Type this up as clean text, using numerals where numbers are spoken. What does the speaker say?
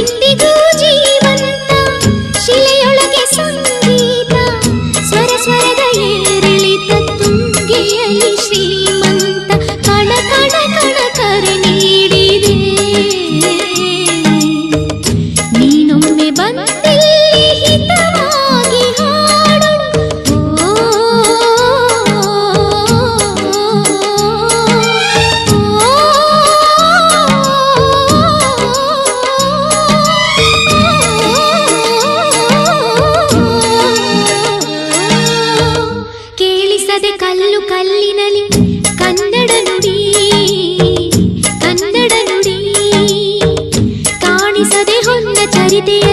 ಇಂದಿಗೂ ಜೀವಂತ ಶಿಲೆಯೊಳಗೆ ಸಂಗೀತ ಸ್ವರ ಸ್ವರದ ಏರಿಳಿತ ತುಂಗೆಯಲ್ಲಿ ಶ್ರೀಮಂತ ಕಣ ಕಣ ಕಣ ಕರೆ ನೀಡಿದೆ ನೀನೊಮ್ಮೆ ಬಂದಿಲ್ಲಿ ಹಿತವಾಗಿ ಹಾಡು ಕೇಳಿಸದೆ ಕಲ್ಲು ಕಲ್ಲಿನಲಿ ಕನ್ನಡ ನುಡಿ ಕಾಣಿಸದೆ ಹೊನ್ನ ಚರಿತೆಯ